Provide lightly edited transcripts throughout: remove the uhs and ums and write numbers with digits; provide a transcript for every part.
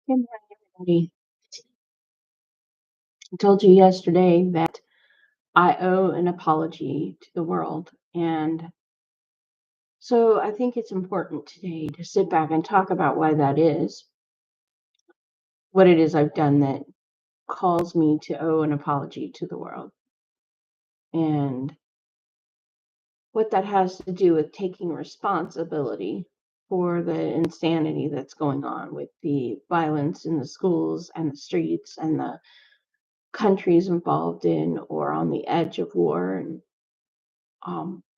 Good morning, everybody. I told you yesterday that I owe an apology to the world. And so I think it's important today to sit back and talk about why that is, what it is I've done that calls me to owe an apology to the world, and what that has to do with taking responsibility for the insanity that's going on with the violence in the schools and the streets and the countries involved in or on the edge of war, and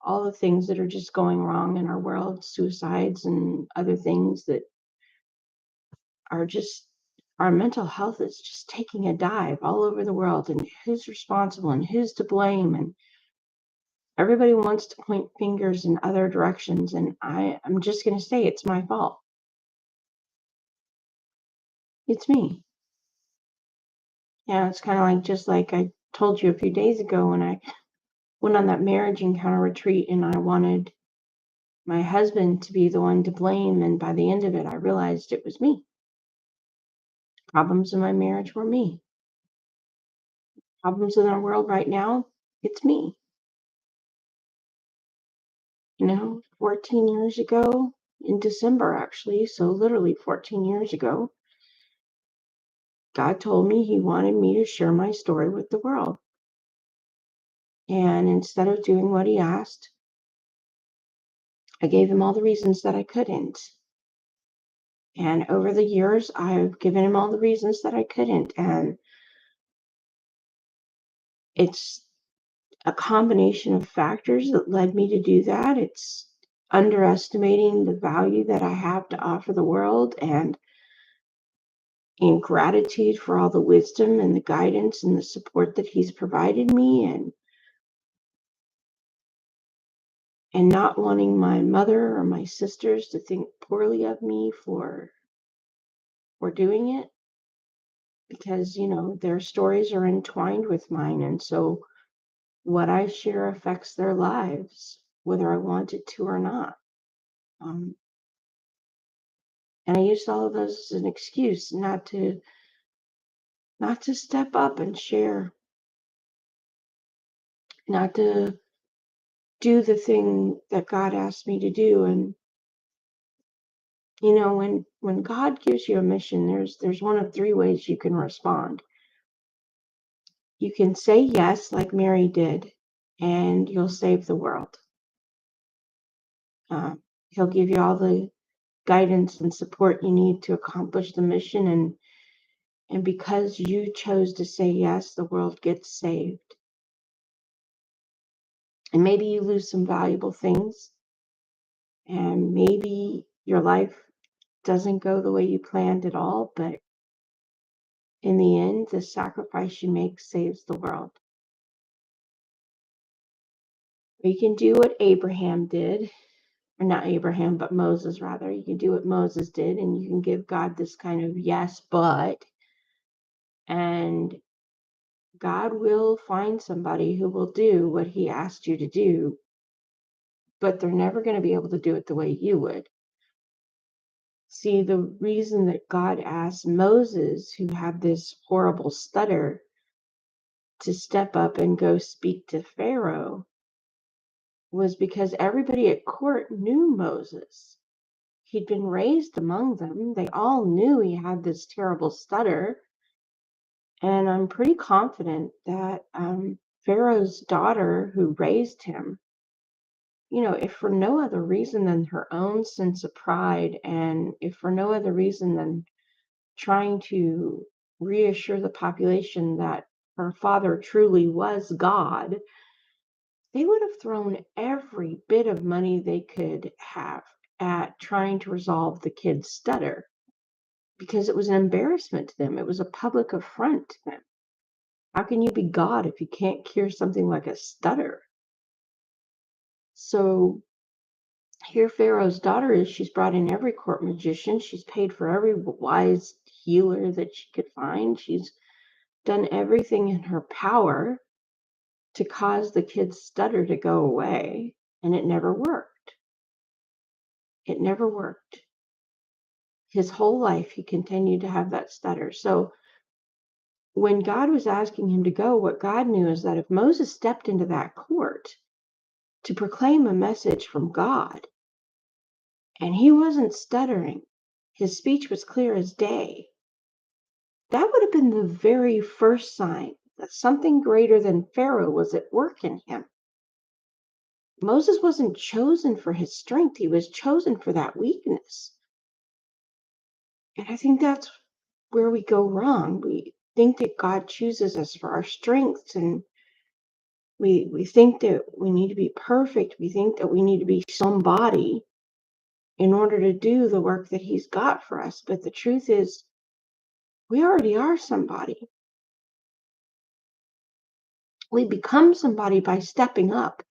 all the things that are just going wrong in our world, suicides and other things that are just, our mental health is just taking a dive all over the world, and who's responsible and who's to blame, and everybody wants to point fingers in other directions, and I'm just going to say it's my fault. It's me. Yeah, it's kind of like, just like I told you a few days ago when I went on that marriage encounter retreat, and I wanted my husband to be the one to blame, and by the end of it I realized it was me. Problems in my marriage were me. Problems in our world right now, it's me. 14 years ago, in December actually, so literally 14 years ago, God told me He wanted me to share my story with the world. And instead of doing what He asked, I gave Him all the reasons that I couldn't. And over the years, I've given Him all the reasons that I couldn't. And it's a combination of factors that led me to do that. It's underestimating the value that I have to offer the world, and in gratitude for all the wisdom and the guidance and the support that He's provided me, and not wanting my mother or my sisters to think poorly of me for doing it, because their stories are entwined with mine, and so what I share affects their lives whether I want it to or not. um, and I used all of those as an excuse not to step up and share, not to do the thing that God asked me to do. And when God gives you a mission, there's one of three ways you can respond. You can say yes, like Mary did, and you'll save the world. He'll give you all the guidance and support you need to accomplish the mission, and because you chose to say yes, the world gets saved. And maybe you lose some valuable things, and maybe your life doesn't go the way you planned at all, but in the end, the sacrifice you make saves the world. Or you can do what Abraham did, or not Abraham, but Moses rather. You can do what Moses did, and you can give God this kind of yes, but, and God will find somebody who will do what He asked you to do, but they're never going to be able to do it the way you would. See, the reason that God asked Moses, who had this horrible stutter, to step up and go speak to Pharaoh was because everybody at court knew Moses. He'd been raised among them. They all knew he had this terrible stutter. And I'm pretty confident that Pharaoh's daughter, who raised him, if for no other reason than her own sense of pride, and if for no other reason than trying to reassure the population that her father truly was God, they would have thrown every bit of money they could have at trying to resolve the kid's stutter, because it was an embarrassment to them. It was a public affront to them. How can you be God if you can't cure something like a stutter? So here Pharaoh's daughter is. She's brought in every court magician. She's paid for every wise healer that she could find. She's done everything in her power to cause the kid's stutter to go away, and it never worked. It never worked. His whole life, he continued to have that stutter. So when God was asking him to go, what God knew is that if Moses stepped into that court to proclaim a message from God, and he wasn't stuttering, his speech was clear as day, that would have been the very first sign that something greater than Pharaoh was at work in him. Moses wasn't chosen for his strength, he was chosen for that weakness. And I think that's where we go wrong. We think that God chooses us for our strengths, and we think that we need to be perfect. We think that we need to be somebody in order to do the work that he's got for us. But the truth is, we already are somebody. We become somebody by stepping up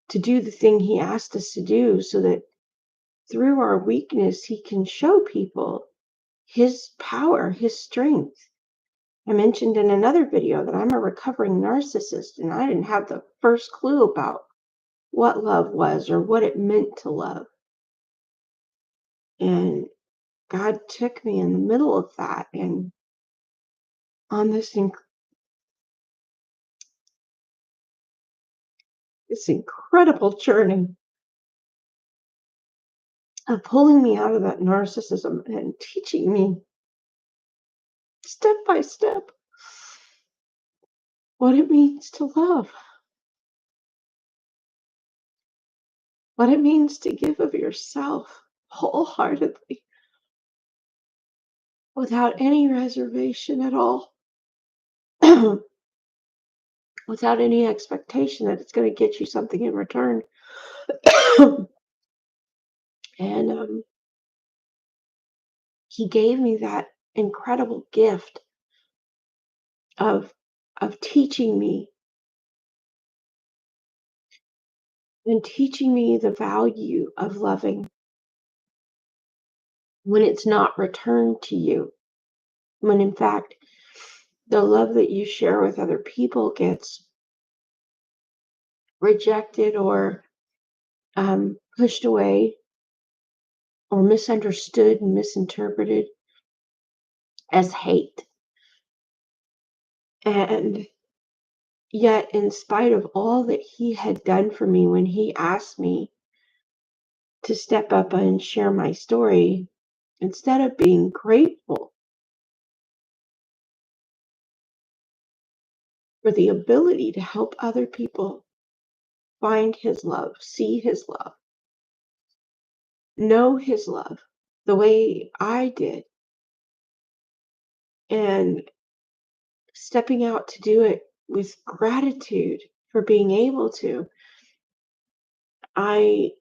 to do the thing he asked us to do, so that through our weakness, he can show people his power, his strength. I mentioned in another video that I'm a recovering narcissist, and I didn't have the first clue about what love was or what it meant to love. And God took me in the middle of that and on this incredible journey of pulling me out of that narcissism and teaching me step by step what it means to love, what it means to give of yourself wholeheartedly without any reservation at all, without any expectation that it's going to get you something in return. And he gave me that incredible gift of teaching me and teaching me the value of loving when it's not returned to you, when in fact the love that you share with other people gets rejected or pushed away or misunderstood and misinterpreted as hate. And yet, in spite of all that he had done for me, when he asked me to step up and share my story, instead of being grateful for the ability to help other people find his love, see his love, know his love the way I did, and stepping out to do it with gratitude for being able to, I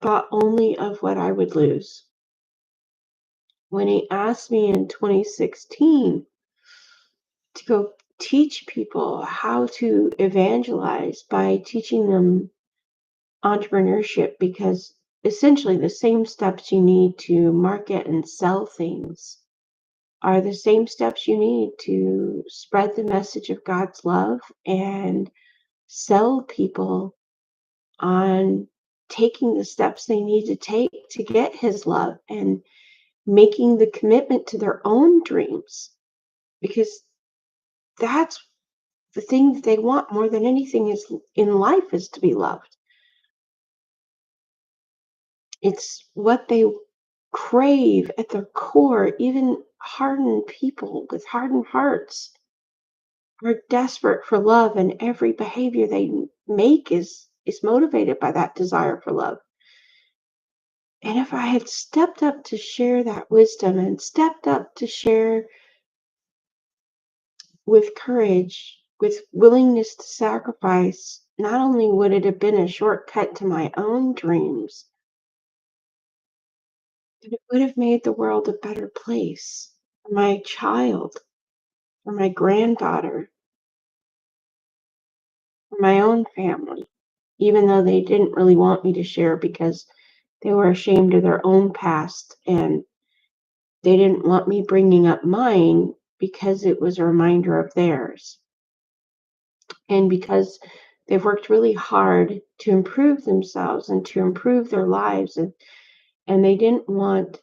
thought only of what I would lose. When he asked me in 2016 to go teach people how to evangelize by teaching them entrepreneurship, because essentially the same steps you need to market and sell things are the same steps you need to spread the message of God's love and sell people on taking the steps they need to take to get his love and making the commitment to their own dreams, because that's the thing that they want more than anything is in life, is to be loved. It's what they crave at their core. Even hardened people with hardened hearts are desperate for love, and every behavior they make is motivated by that desire for love. And if I had stepped up to share that wisdom and stepped up to share with courage, with willingness to sacrifice, not only would it have been a shortcut to my own dreams, but it would have made the world a better place for my child, for my granddaughter, for my own family, even though they didn't really want me to share because they were ashamed of their own past and they didn't want me bringing up mine because it was a reminder of theirs. And because they've worked really hard to improve themselves and to improve their lives, and they didn't want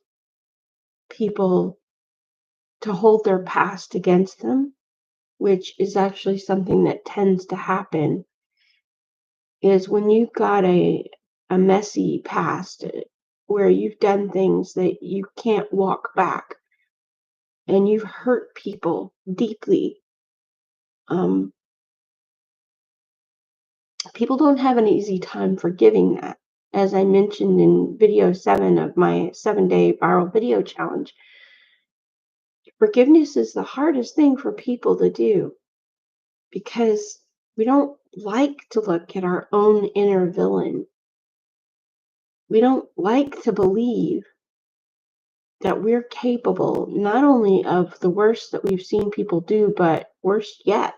people to hold their past against them, which is actually something that tends to happen, is when you've got a messy past where you've done things that you can't walk back and you've hurt people deeply. People don't have an easy time forgiving that. As I mentioned in video 7 of my 7-day viral video challenge, forgiveness is the hardest thing for people to do because we don't like to look at our own inner villain. We don't like to believe that we're capable not only of the worst that we've seen people do, but worse yet,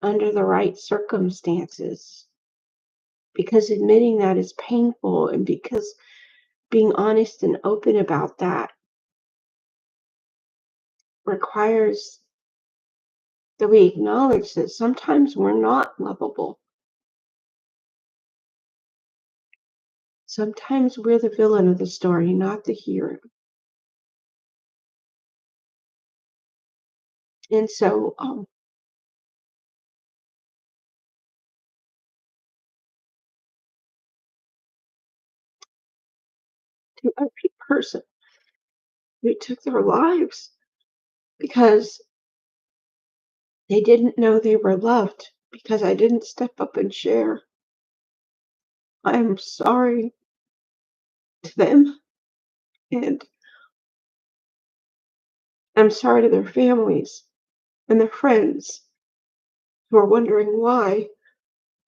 under the right circumstances. Because admitting that is painful, and because being honest and open about that requires that we acknowledge that sometimes we're not lovable. Sometimes we're the villain of the story, not the hero. And so, to every person who took their lives because they didn't know they were loved, because I didn't step up and share, I am sorry to them, and I'm sorry to their families and their friends who are wondering why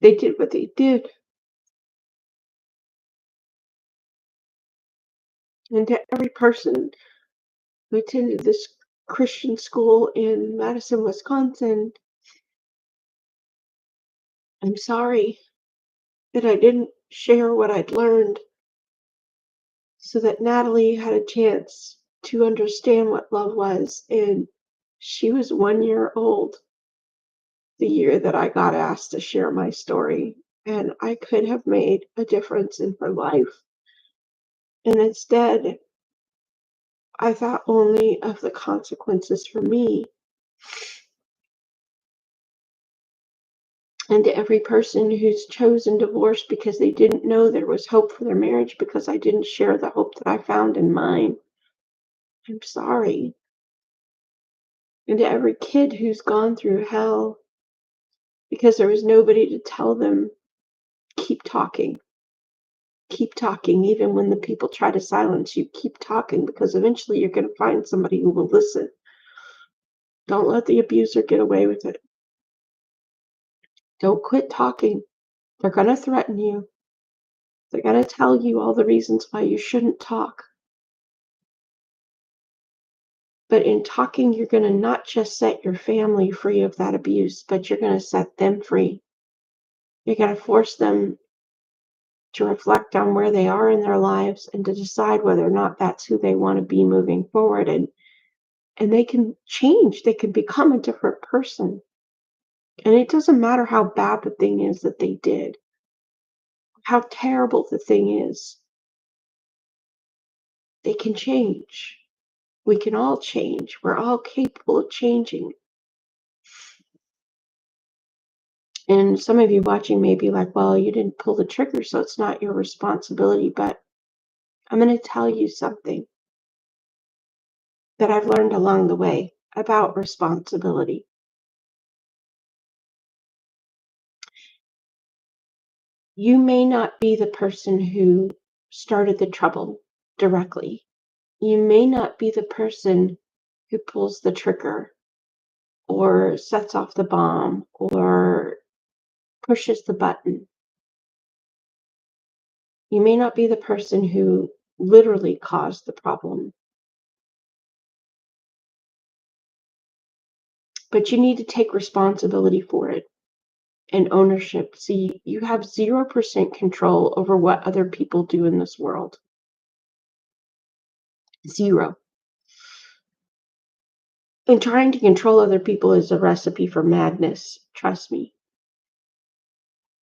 they did what they did. And to every person who attended this Christian school in Madison, Wisconsin, I'm sorry that I didn't share what I'd learned so that Natalie had a chance to understand what love was. And she was 1 year old the year that I got asked to share my story. And I could have made a difference in her life. And instead, I thought only of the consequences for me. And to every person who's chosen divorce because they didn't know there was hope for their marriage because I didn't share the hope that I found in mine, I'm sorry. And to every kid who's gone through hell because there was nobody to tell them, keep talking. Keep talking, even when the people try to silence you. Keep talking, because eventually you're going to find somebody who will listen. Don't let the abuser get away with it. Don't quit talking. They're going to threaten you. They're going to tell you all the reasons why you shouldn't talk. But in talking, you're going to not just set your family free of that abuse, but you're going to set them free. You're going to force them to reflect on where they are in their lives and to decide whether or not that's who they want to be moving forward. And they can change. They can become a different person. And it doesn't matter how bad the thing is that they did, how terrible the thing is. They can change. We can all change. We're all capable of changing. And some of you watching may be like, well, you didn't pull the trigger, so it's not your responsibility. But I'm going to tell you something that I've learned along the way about responsibility. You may not be the person who started the trouble directly. You may not be the person who pulls the trigger or sets off the bomb or pushes the button. You may not be the person who literally caused the problem. But you need to take responsibility for it and ownership. See, you have 0% control over what other people do in this world. 0. And trying to control other people is a recipe for madness. Trust me.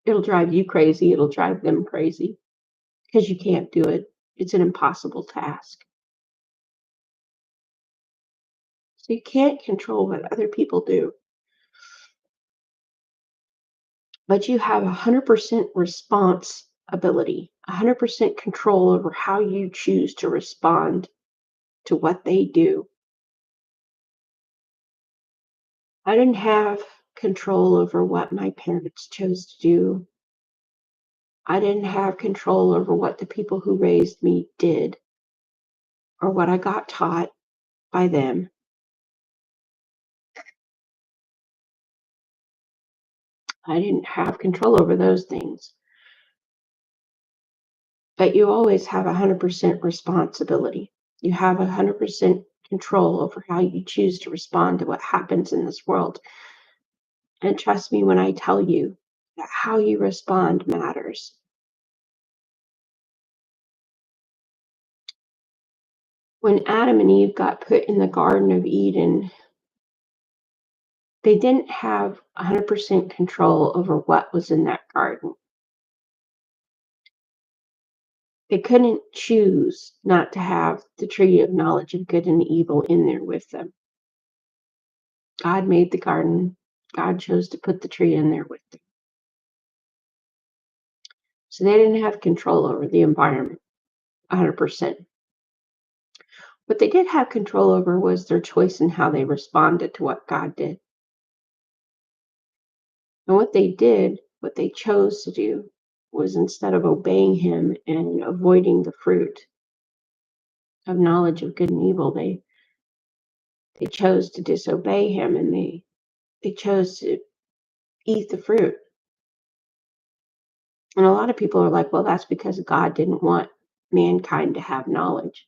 It'll drive you crazy. It'll drive them crazy because you can't do it. It's an impossible task. So you can't control what other people do, but you have 100% responsibility, 100% control over how you choose to respond to what they do. I didn't have control over what my parents chose to do. I didn't have control over what the people who raised me did or what I got taught by them. I didn't have control over those things. But you always have 100% responsibility. You have 100% control over how you choose to respond to what happens in this world. And trust me when I tell you that how you respond matters. When Adam and Eve got put in the Garden of Eden, they didn't have 100% control over what was in that garden. They couldn't choose not to have the tree of knowledge of good and evil in there with them. God made the garden. God chose to put the tree in there with them. So they didn't have control over the environment 100%. What they did have control over was their choice in how they responded to what God did. And what they did, what they chose to do, was instead of obeying him and avoiding the fruit of knowledge of good and evil, they chose to disobey him, and they chose to eat the fruit. And a lot of people are like, well, that's because God didn't want mankind to have knowledge.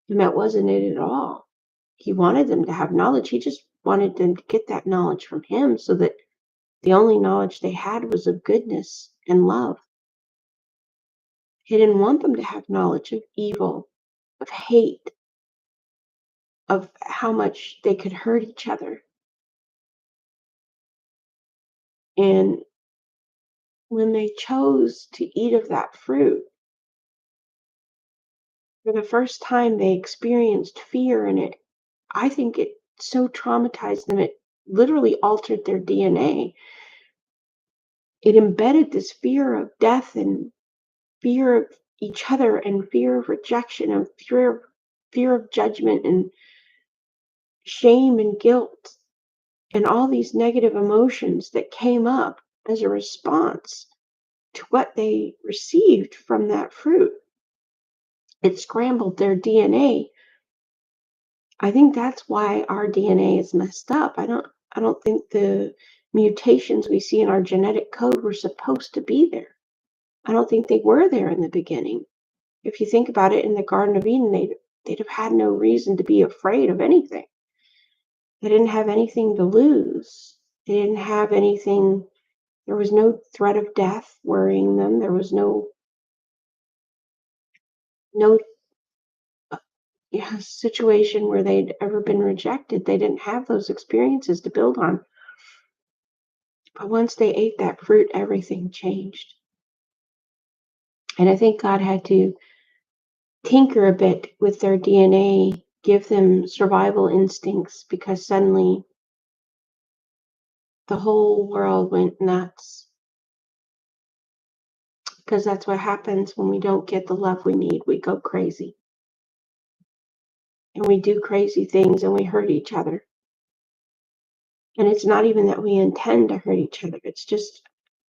And that wasn't it at all. He wanted them to have knowledge. He just wanted them to get that knowledge from him so that the only knowledge they had was of goodness and love. He didn't want them to have knowledge of evil, of hate, of how much they could hurt each other. And when they chose to eat of that fruit, for the first time they experienced fear, and I think it so traumatized them, it literally altered their DNA. It embedded this fear of death and fear of each other and fear of rejection and fear of judgment and shame and guilt and all these negative emotions that came up as a response to what they received from that fruit. It scrambled their DNA. I think that's why our DNA is messed up. I don't think the mutations we see in our genetic code were supposed to be there. I don't think they were there in the beginning. If you think about it, in the Garden of Eden, they'd have had no reason to be afraid of anything. They didn't have anything to lose. They didn't have anything. There was no threat of death worrying them. There was no situation where they'd ever been rejected. They didn't have those experiences to build on. But once they ate that fruit, everything changed. And I think God had to tinker a bit with their DNA, give them survival instincts, because suddenly the whole world went nuts. Because that's what happens when we don't get the love we need. We go crazy. And we do crazy things and we hurt each other. And it's not even that we intend to hurt each other. It's just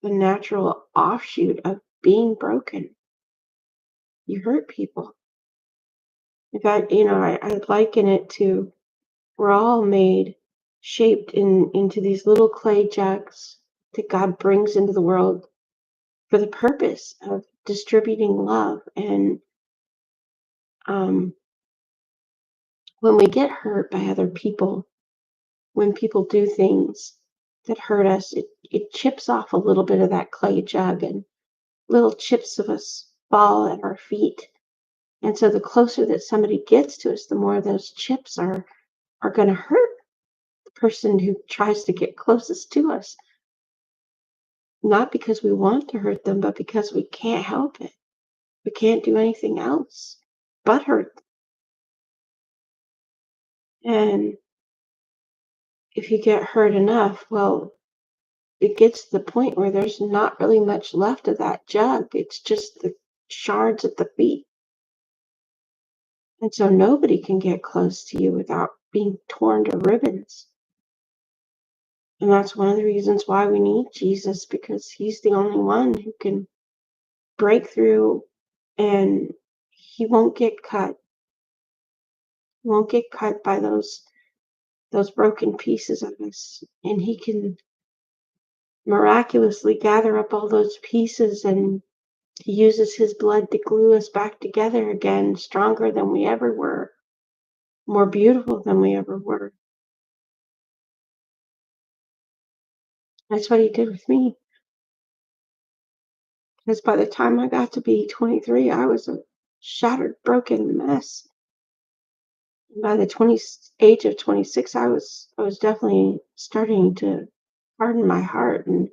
the natural offshoot of being broken. You hurt people. In fact, I liken it to, we're all shaped into these little clay jugs that God brings into the world for the purpose of distributing love. And when we get hurt by other people, when people do things that hurt us, it chips off a little bit of that clay jug, and little chips of us fall at our feet. And so the closer that somebody gets to us, the more those chips are going to hurt the person who tries to get closest to us. Not because we want to hurt them, but because we can't help it. We can't do anything else but hurt them. And if you get hurt enough, well, it gets to the point where there's not really much left of that jug. It's just the shards at the feet. And so nobody can get close to you without being torn to ribbons. And that's one of the reasons why we need Jesus, because he's the only one who can break through, and he won't get cut. He won't get cut by those broken pieces of us. And he can miraculously gather up all those pieces, and he uses his blood to glue us back together again, stronger than we ever were, more beautiful than we ever were. That's what he did with me. Because by the time I got to be 23, I was a shattered, broken mess. And by the age of 26, I was definitely starting to harden my heart, and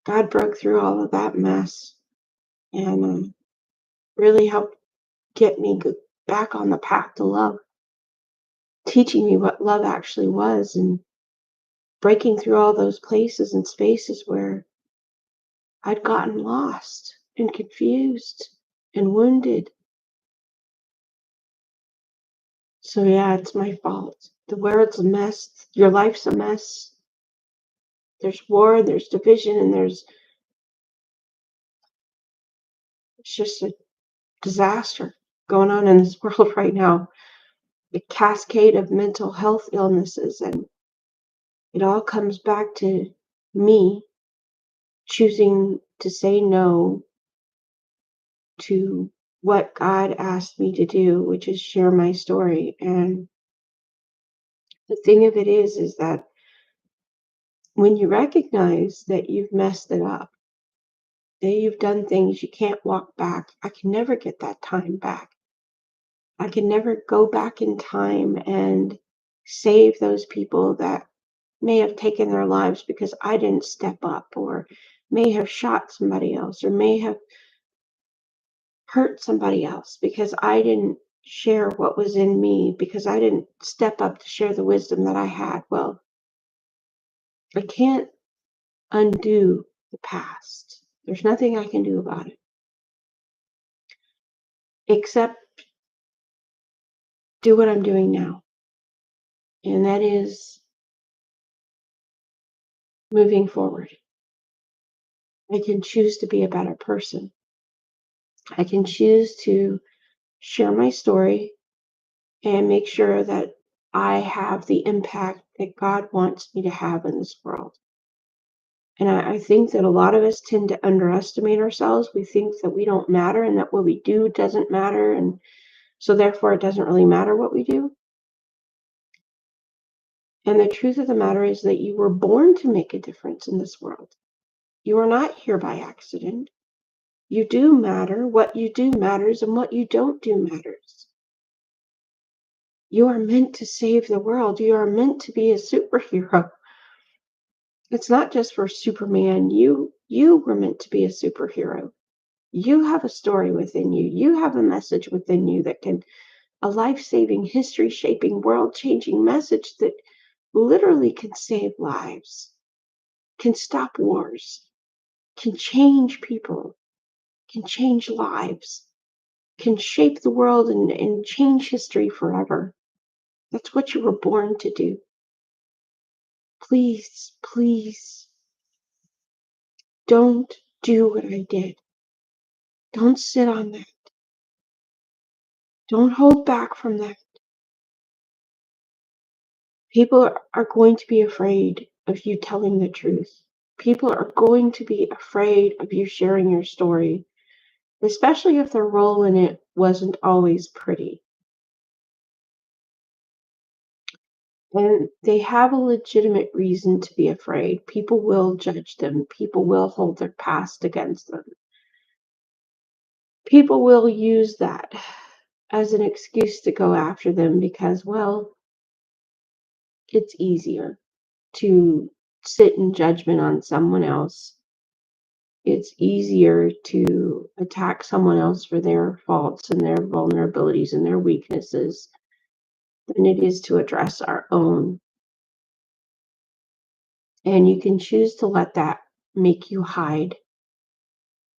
God broke through all of that mess and really helped get me back on the path to love, teaching me what love actually was, and breaking through all those places and spaces where I'd gotten lost and confused and wounded. So yeah, it's my fault. The world's a mess. Your life's a mess. There's war, there's division, and it's just a disaster going on in this world right now. A cascade of mental health illnesses, and it all comes back to me choosing to say no to what God asked me to do, which is share my story. And the thing of it is that when you recognize that you've messed it up, that you've done things you can't walk back, I can never get that time back. I can never go back in time and save those people that may have taken their lives because I didn't step up, or may have shot somebody else, or may have hurt somebody else because I didn't share what was in me, because I didn't step up to share the wisdom that I had. Well, I can't undo the past. There's nothing I can do about it except do what I'm doing now. And that is moving forward. I can choose to be a better person. I can choose to share my story and make sure that I have the impact that God wants me to have in this world. And I think that a lot of us tend to underestimate ourselves. We think that we don't matter and that what we do doesn't matter. And so therefore it doesn't really matter what we do. And the truth of the matter is that you were born to make a difference in this world. You are not here by accident. You do matter. What you do matters, and what you don't do matters. You are meant to save the world. You are meant to be a superhero. It's not just for Superman. You were meant to be a superhero. You have a story within you. You have a message within you that can, a life-saving, history-shaping, world-changing message that literally can save lives, can stop wars, can change people, can change lives, can shape the world and change history forever. That's what you were born to do. Please, please, don't do what I did. Don't sit on that. Don't hold back from that. People are going to be afraid of you telling the truth. People are going to be afraid of you sharing your story, especially if their role in it wasn't always pretty. And they have a legitimate reason to be afraid. People will judge them. People will hold their past against them. People will use that as an excuse to go after them because, well, it's easier to sit in judgment on someone else. It's easier to attack someone else for their faults and their vulnerabilities and their weaknesses than it is to address our own. And you can choose to let that make you hide.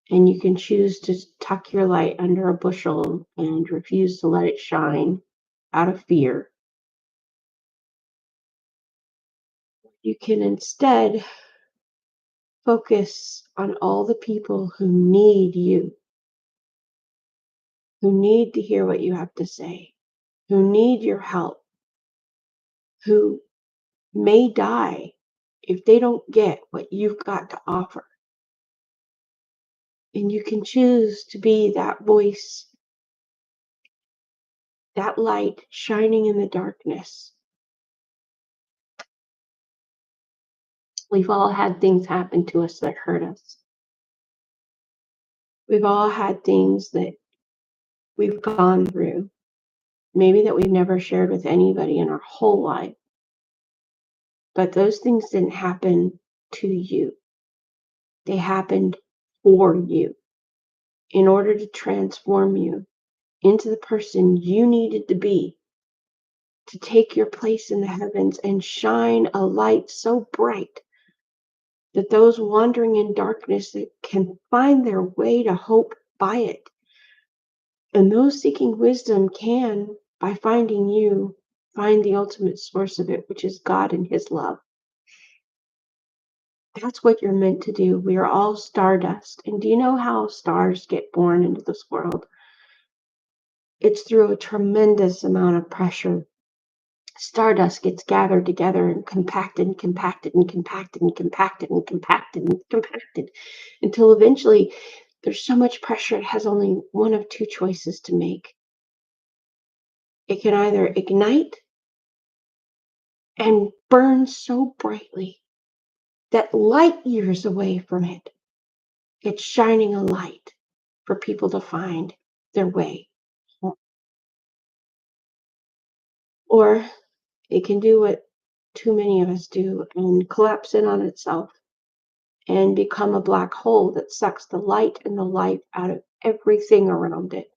And you can choose to tuck your light under a bushel and refuse to let it shine out of fear. You can instead focus on all the people who need you, who need to hear what you have to say, who need your help, who may die if they don't get what you've got to offer. And you can choose to be that voice, that light shining in the darkness. We've all had things happen to us that hurt us. We've all had things that we've gone through, maybe that we've never shared with anybody in our whole life. But those things didn't happen to you. They happened for you in order to transform you into the person you needed to be to take your place in the heavens and shine a light so bright that those wandering in darkness that can find their way to hope by it. And those seeking wisdom can, by finding you, find the ultimate source of it, which is God and His love. That's what you're meant to do. We are all stardust. And do you know how stars get born into this world? It's through a tremendous amount of pressure. Stardust gets gathered together and compacted and compacted and compacted and compacted and compacted and compacted until eventually there's so much pressure it has only one of two choices to make. It can either ignite and burn so brightly that light years away from it, it's shining a light for people to find their way home. Or it can do what too many of us do and collapse in on itself and become a black hole that sucks the light and the life out of everything around it.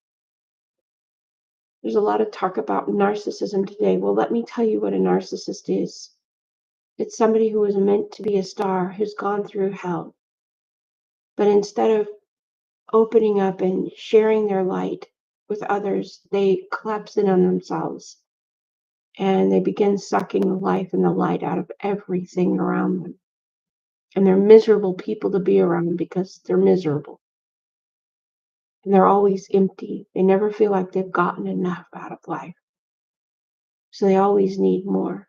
There's a lot of talk about narcissism today. Well, let me tell you what a narcissist is. It's somebody who was meant to be a star, who's gone through hell. But instead of opening up and sharing their light with others, they collapse in on themselves and they begin sucking the life and the light out of everything around them. And they're miserable people to be around because they're miserable. And they're always empty. They never feel like they've gotten enough out of life. So they always need more.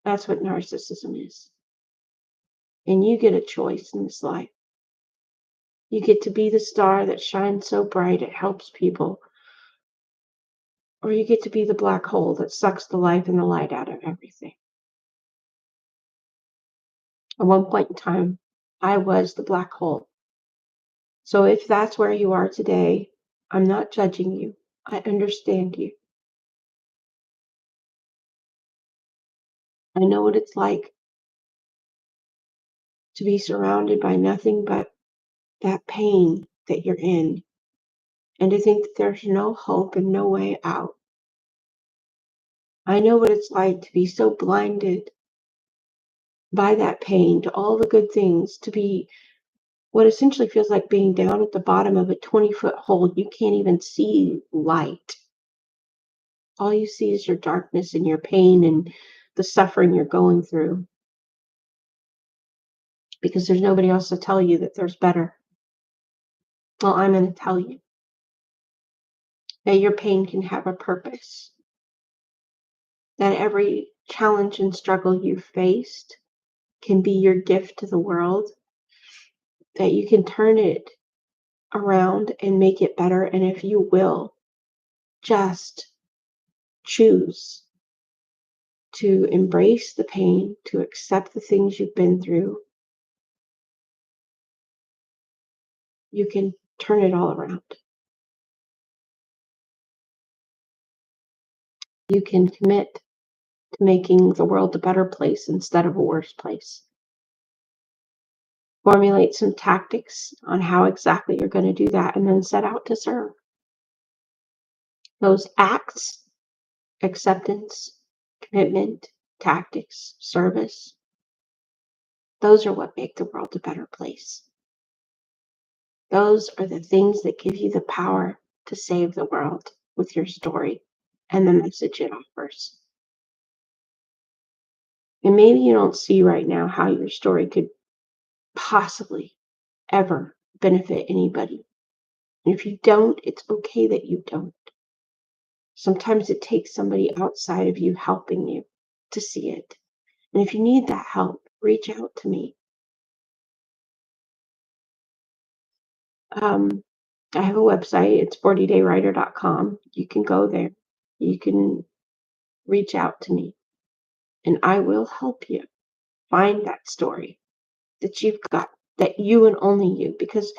That's what narcissism is. And you get a choice in this life. You get to be the star that shines so bright it helps people. Or you get to be the black hole that sucks the life and the light out of everything. At one point in time, I was the black hole. So if that's where you are today, I'm not judging you. I understand you. I know what it's like to be surrounded by nothing but that pain that you're in, and to think that there's no hope and no way out. I know what it's like to be so blinded by that pain to all the good things, to be what essentially feels like being down at the bottom of a 20-foot hole. You can't even see light. All you see is your darkness and your pain and the suffering you're going through. Because there's nobody else to tell you that there's better. Well, I'm going to tell you that your pain can have a purpose. That every challenge and struggle you faced can be your gift to the world. That you can turn it around and make it better. And if you will, just choose to embrace the pain, to accept the things you've been through, you can turn it all around. You can commit to making the world a better place instead of a worse place. Formulate some tactics on how exactly you're going to do that, and then set out to serve. Those acts acceptance, commitment, tactics, service. Those are what make the world a better place. Those are the things that give you the power to save the world with your story and the message it offers. And maybe you don't see right now how your story could possibly ever benefit anybody. And if you don't, it's okay that you don't. Sometimes it takes somebody outside of you helping you to see it. And if you need that help, reach out to me. I have a website. It's 40daywriter.com. You can go there. You can reach out to me, and I will help you find that story that you've got, that you and only you, because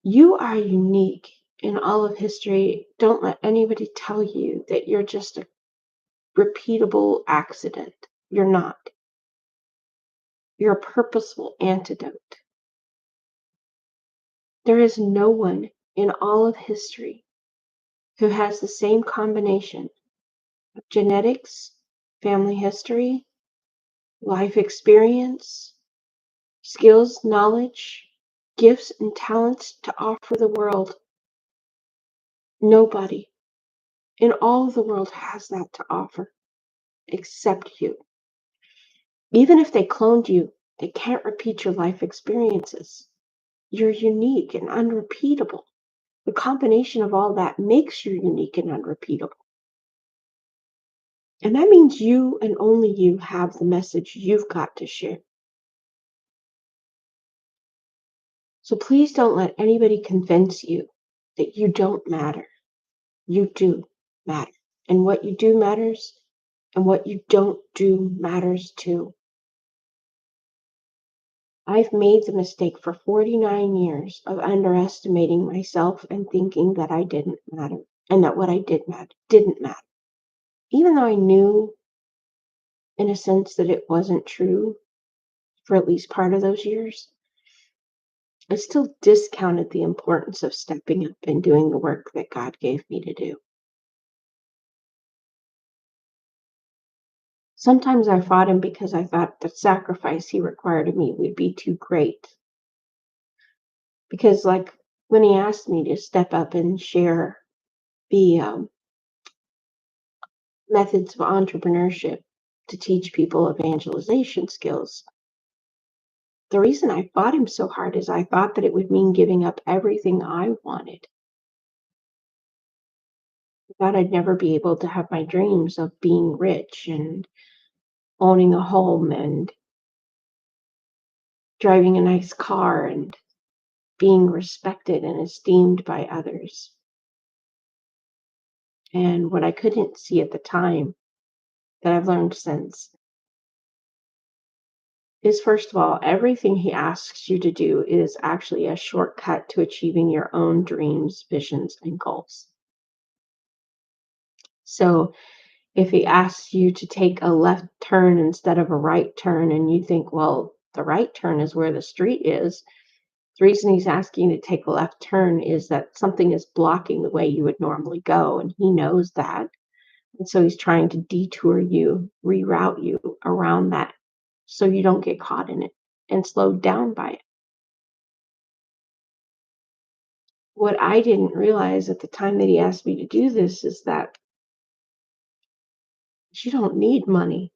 you are unique in all of history. Don't let anybody tell you that you're just a repeatable accident. You're not. You're a purposeful antidote. There is no one in all of history who has the same combination of genetics, family history, life experience, skills, knowledge, gifts, and talents to offer the world. Nobody in all of the world has that to offer except you. Even if they cloned you, they can't repeat your life experiences. You're unique and unrepeatable. The combination of all that makes you unique and unrepeatable. And that means you and only you have the message you've got to share. So please don't let anybody convince you that you don't matter. You do matter. And what you do matters, and what you don't do matters too. I've made the mistake for 49 years of underestimating myself and thinking that I didn't matter, and that what I did matter didn't matter. Even though I knew, in a sense, that it wasn't true for at least part of those years, I still discounted the importance of stepping up and doing the work that God gave me to do. Sometimes I fought him because I thought the sacrifice he required of me would be too great. Because, like, when he asked me to step up and share the methods of entrepreneurship to teach people evangelization skills, the reason I fought him so hard is I thought that it would mean giving up everything I wanted. I thought I'd never be able to have my dreams of being rich and owning a home and driving a nice car and being respected and esteemed by others. And what I couldn't see at the time, that I've learned since, is, first of all, everything he asks you to do is actually a shortcut to achieving your own dreams, visions, and goals. So if he asks you to take a left turn instead of a right turn, and you think, well, the right turn is where the street is, the reason he's asking you to take a left turn is that something is blocking the way you would normally go, and he knows that. And so he's trying to detour you, reroute you around that so you don't get caught in it and slowed down by it. What I didn't realize at the time that he asked me to do this is that you don't need money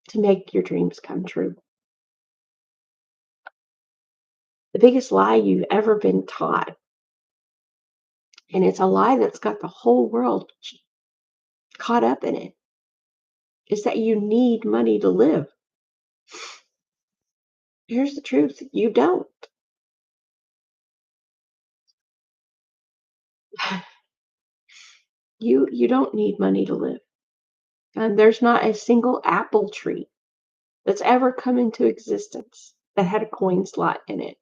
to make your dreams come true. The biggest lie you've ever been taught, and it's a lie that's got the whole world caught up in it, is that you need money to live. Here's the truth: you don't. You don't need money to live. And there's not a single apple tree that's ever come into existence that had a coin slot in it.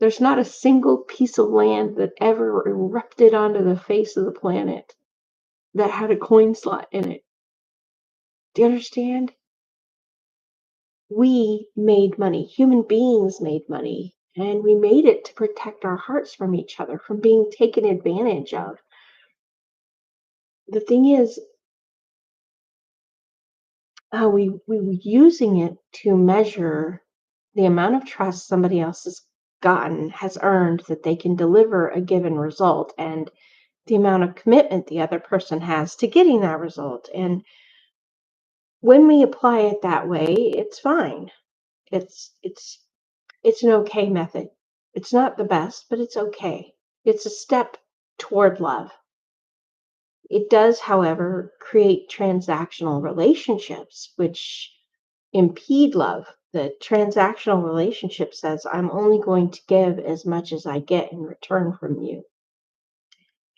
There's not a single piece of land that ever erupted onto the face of the planet that had a coin slot in it. Do you understand? We made money. Human beings made money. And we made it to protect our hearts from each other, from being taken advantage of. the thing is, we were using it to measure the amount of trust somebody else has earned that they can deliver a given result, and the amount of commitment the other person has to getting that result. And when we apply it that way, it's fine. It's an okay method. It's not the best, but it's okay. It's a step toward love. It does, however, create transactional relationships, which impede love. The transactional relationship says, I'm only going to give as much as I get in return from you.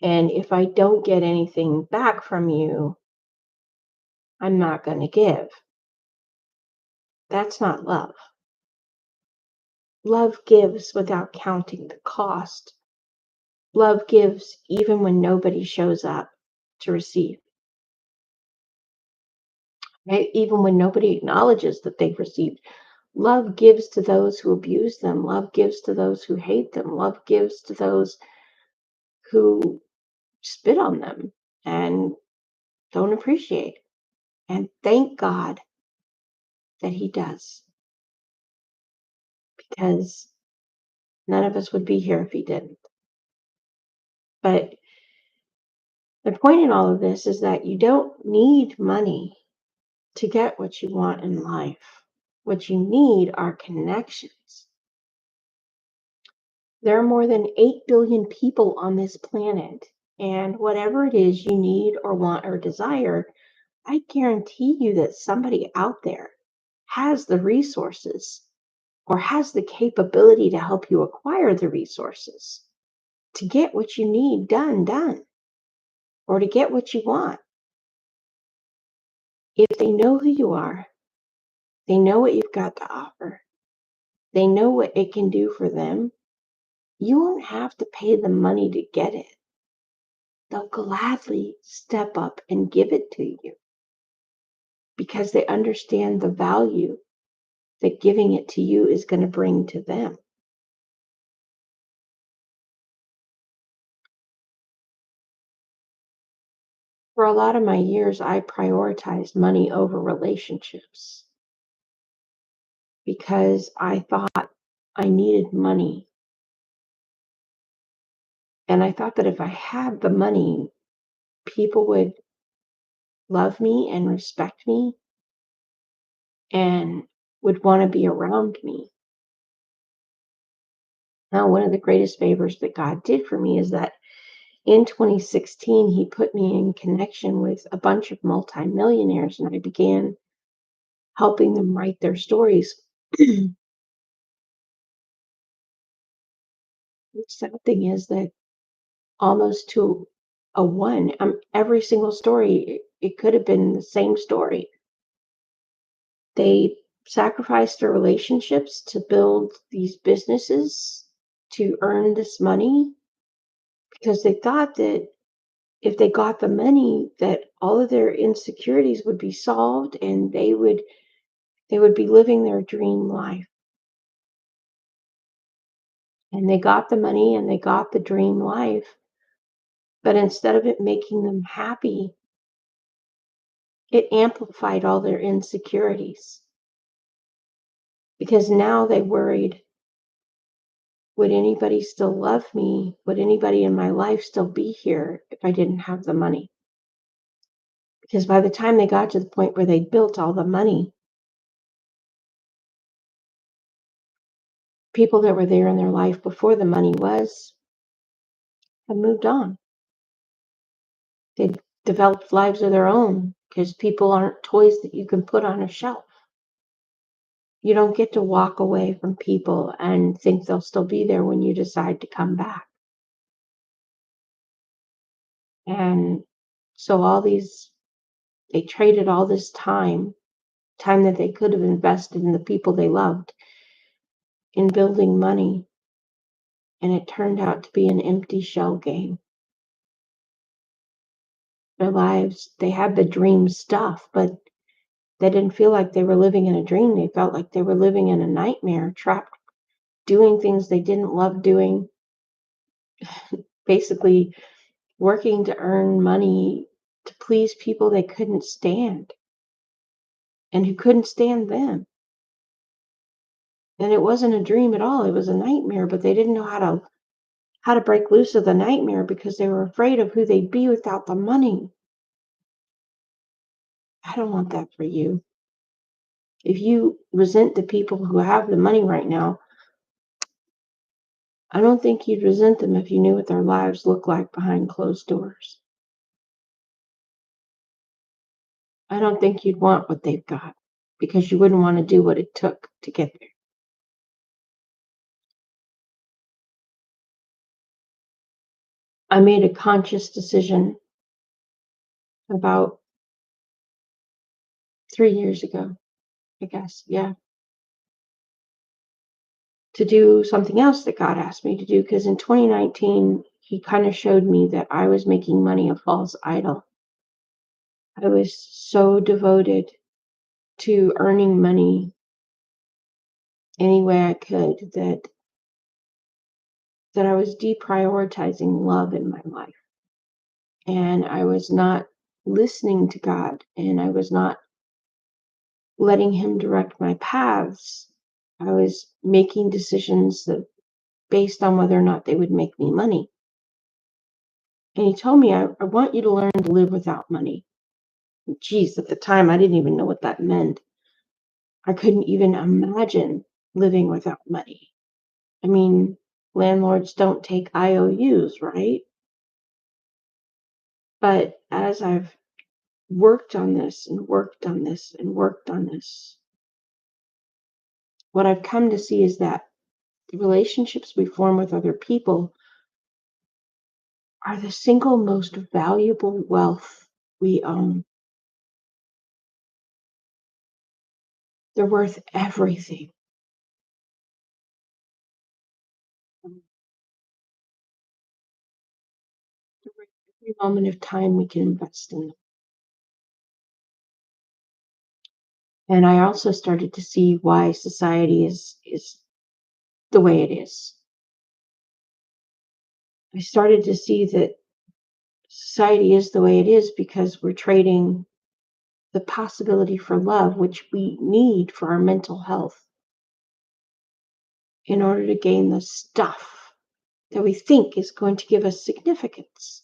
And if I don't get anything back from you, I'm not going to give. That's not love. Love gives without counting the cost. Love gives even when nobody shows up to receive, right? Even when nobody acknowledges that they've received. Love gives to those who abuse them. Love gives to those who hate them. Love gives to those who spit on them and don't appreciate. And thank God that He does, because none of us would be here if He didn't. But the point in all of this is that you don't need money to get what you want in life. What you need are connections. There are more than 8 billion people on this planet, and whatever it is you need or want or desire, I guarantee you that somebody out there has the resources or has the capability to help you acquire the resources to get what you need done, or to get what you want. If they know who you are, they know what you've got to offer, they know what it can do for them, you won't have to pay them money to get it. They'll gladly step up and give it to you because they understand the value that giving it to you is going to bring to them. For a lot of my years, I prioritized money over relationships because I thought I needed money. And I thought that if I had the money, people would love me and respect me and would want to be around me. Now, one of the greatest favors that God did for me is that in 2016, He put me in connection with a bunch of multimillionaires, and I began helping them write their stories. The sad thing is that almost to a one, every single story, it could have been the same story. They sacrificed their relationships to build these businesses to earn this money because they thought that if they got the money, that all of their insecurities would be solved and they would be living their dream life. And they got the money and they got the dream life, but instead of it making them happy, it amplified all their insecurities because now they worried, would anybody still love me? Would anybody in my life still be here if I didn't have the money? Because by the time they got to the point where they built all the money, people that were there in their life before the money had moved on. They developed lives of their own because people aren't toys that you can put on a shelf. You don't get to walk away from people and think they'll still be there when you decide to come back. And so they traded all this time that they could have invested in the people they loved, in building money, and it turned out to be an empty shell game. Their lives, they had the dream stuff, but they didn't feel like they were living in a dream. They felt like they were living in a nightmare, trapped doing things they didn't love doing, basically working to earn money to please people they couldn't stand and who couldn't stand them. And it wasn't a dream at all. It was a nightmare, but they didn't know how to break loose of the nightmare because they were afraid of who they'd be without the money. I don't want that for you. If you resent the people who have the money right now, I don't think you'd resent them if you knew what their lives look like behind closed doors. I don't think you'd want what they've got because you wouldn't want to do what it took to get there. I made a conscious decision about 3 years ago, I guess, yeah, to do something else that God asked me to do because in 2019, He kind of showed me that I was making money a false idol. I was so devoted to earning money any way I could that I was deprioritizing love in my life. And I was not listening to God and I was not letting Him direct my paths. I was making decisions that based on whether or not they would make me money. And He told me, I want you to learn to live without money. Geez, at the time, I didn't even know what that meant. I couldn't even imagine living without money. I mean, landlords don't take IOUs, right? But as I've worked on this and worked on this and worked on this, what I've come to see is that the relationships we form with other people are the single most valuable wealth we own. They're worth everything. They're worth every moment of time we can invest in them. And I also started to see why society is the way it is. I started to see that society is the way it is because we're trading the possibility for love, which we need for our mental health, in order to gain the stuff that we think is going to give us significance.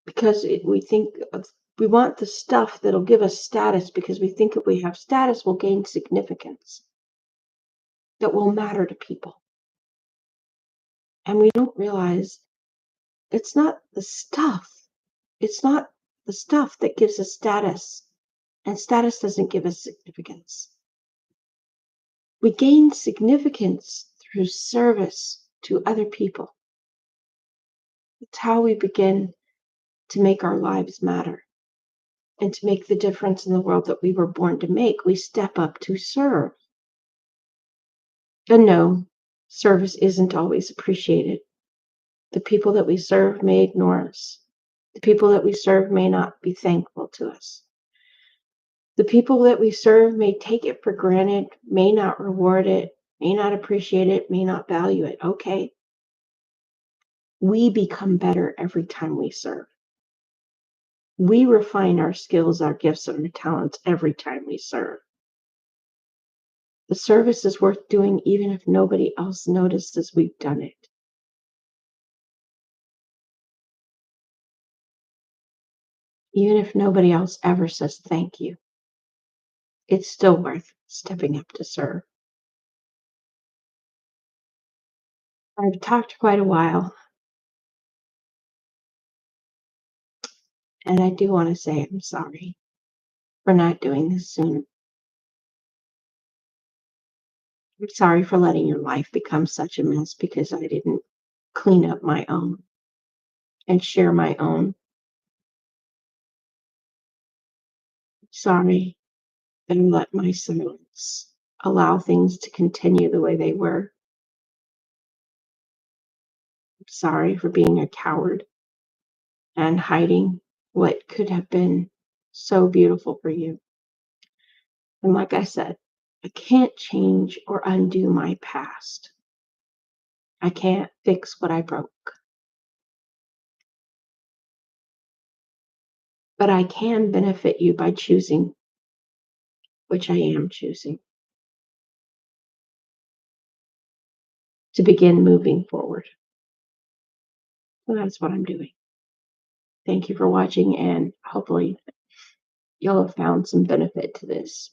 Because we want the stuff that'll give us status because we think if we have status, we'll gain significance that will matter to people. And we don't realize it's not the stuff. It's not the stuff that gives us status. And status doesn't give us significance. We gain significance through service to other people. It's how we begin to make our lives matter and to make the difference in the world that we were born to make. We step up to serve. And no, service isn't always appreciated. The people that we serve may ignore us. The people that we serve may not be thankful to us. The people that we serve may take it for granted, may not reward it, may not appreciate it, may not value it. Okay. We become better every time we serve. We refine our skills, our gifts, and our talents every time we serve. The service is worth doing even if nobody else notices we've done it. Even if nobody else ever says thank you, it's still worth stepping up to serve. I've talked quite a while, and I do want to say I'm sorry for not doing this sooner. I'm sorry for letting your life become such a mess because I didn't clean up my own and share my own. Sorry that I let my silence allow things to continue the way they were. I'm sorry for being a coward and hiding what could have been so beautiful for you. And like I said, I can't change or undo my past. I can't fix what I broke. but I can benefit you by choosing, which I am choosing, to begin moving forward. So that's what I'm doing. Thank you for watching, and hopefully you'll have found some benefit to this.